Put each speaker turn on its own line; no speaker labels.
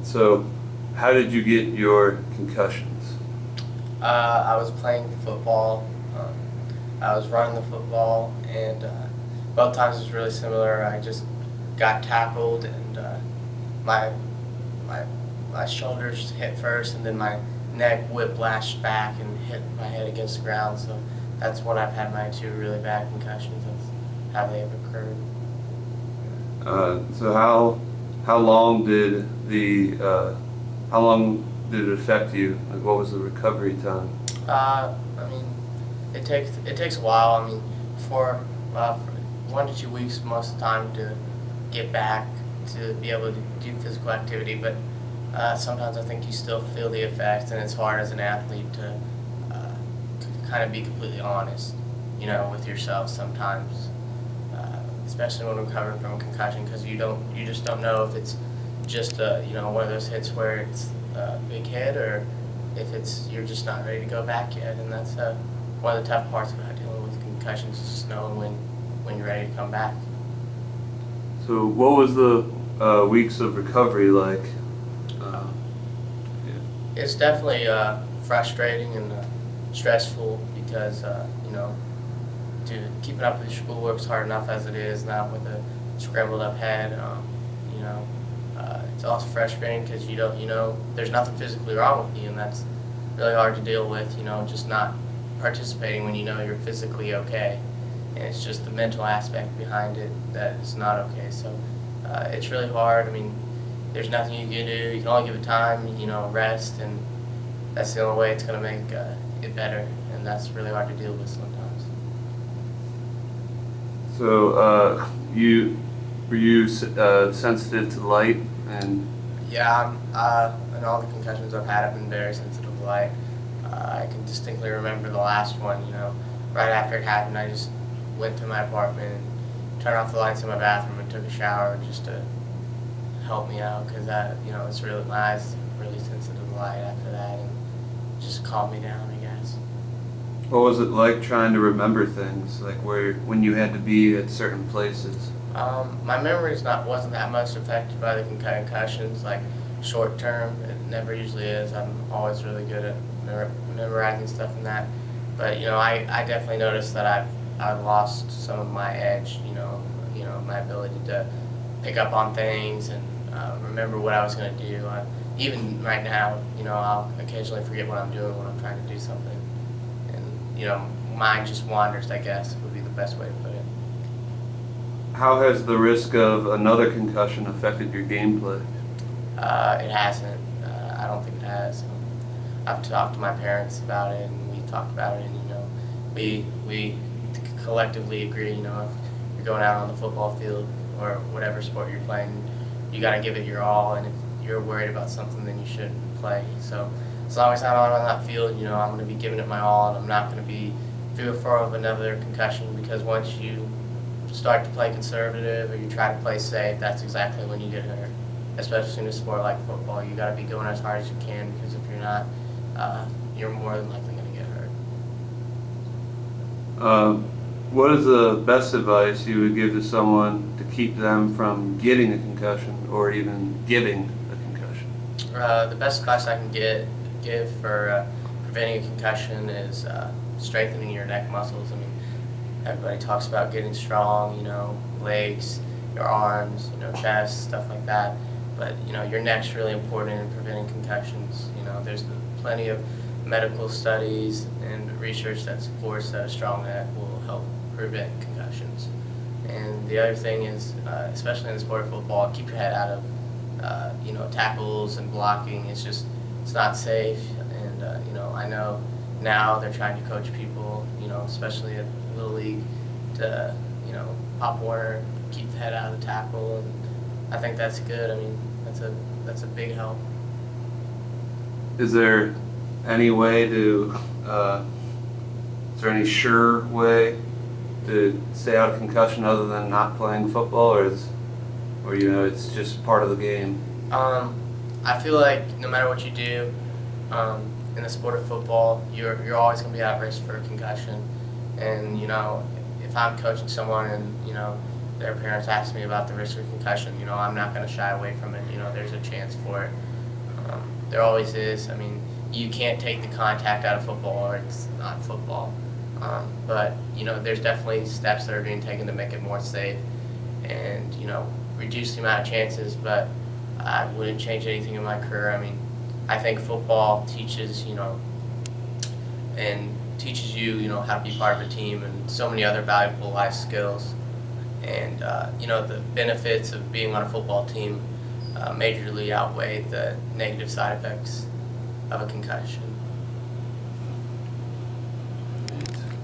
So, how did you get your concussions?
I was playing football. I was running the football, and both times was really similar. I just got tackled, and my my my shoulders hit first, and then my neck whiplashed back and hit my head against the ground. So that's when I've had my two really bad concussions. That's how they've occurred.
So how long did how long did it affect you? Like, what was the recovery time?
I mean, it takes a while. I mean, for 1 to 2 weeks most of the time to get back to be able to do physical activity, but sometimes I think you still feel the effects, and it's hard as an athlete to kind of be completely honest, with yourself sometimes, especially when recovering from a concussion, because you just don't know if it's just one of those hits where it's a big hit, or if you're just not ready to go back yet, and that's one of the tough parts about dealing with concussions, is just knowing when you're ready to come back.
So, what was the weeks of recovery like? Yeah.
It's definitely frustrating and stressful because keeping up with your schoolwork is hard enough as it is. Now with a scrambled up head, it's also frustrating because there's nothing physically wrong with you, and that's really hard to deal with. Just not participating when you're physically okay, and it's just the mental aspect behind it that is not okay. So it's really hard. I mean, there's nothing you can do. You can only give it time, rest, and that's the only way it's going to make it better, and that's really hard to deal with sometimes.
So, were you sensitive to light and?
Yeah, and all the concussions I've had, I've been very sensitive to light. I can distinctly remember the last one, right after it happened, I just went to my apartment and turned off the lights in my bathroom and took a shower just to help me out, because it's really, my eyes really sensitive to light after that, and just calmed me down, I guess.
What was it like trying to remember things, like when you had to be at certain places?
My memory wasn't that much affected by the concussions, like short term. It never usually is. I'm always really good at memorizing stuff and that. But I definitely noticed that I've lost some of my edge. My ability to pick up on things and remember what I was going to do. Even right now, I'll occasionally forget what I'm doing when I'm trying to do something, and mind just wanders, I guess, would be the best way to put it.
How has the risk of another concussion affected your gameplay?
It hasn't. I don't think it has. I've talked to my parents about it, and we talked about it, and we collectively agree. If you're going out on the football field or whatever sport you're playing, you got to give it your all, and if you're worried about something, then you shouldn't play. So as long as I'm out on that field, I'm going to be giving it my all, and I'm not going to be fearful of another concussion, because once you start to play conservative or you try to play safe, that's exactly when you get hurt. Especially in a sport like football, you got to be going as hard as you can, because if you're not, you're more than likely going to get hurt.
What is the best advice you would give to someone to keep them from getting a concussion or even giving a concussion?
The best advice I can give for preventing a concussion is strengthening your neck muscles. I mean, everybody talks about getting strong, legs, your arms, chest, stuff like that. But, your neck's really important in preventing concussions. There's plenty of medical studies and research that supports that a strong neck will help prevent concussions. And the other thing is, especially in the sport of football, keep your head out of, tackles and blocking. It's not safe. And, I know now they're trying to coach people, especially at Little League, to, pop Warner, keep the head out of the tackle. And I think that's good. I mean, that's a big help.
Is there any way to, is there any sure way to stay out of concussion other than not playing football, or it's just part of the game?
I feel like no matter what you do, in the sport of football, you're always going to be at risk for a concussion. And if I'm coaching someone and their parents ask me about the risk of concussion, I'm not going to shy away from it. There's a chance for it. There always is. I mean, you can't take the contact out of football, or it's not football. But there's definitely steps that are being taken to make it more safe, and reduce the amount of chances. But I wouldn't change anything in my career. I mean, I think football teaches and teaches you how to be part of a team and so many other valuable life skills. And the benefits of being on a football team majorly outweigh the negative side effects of a concussion.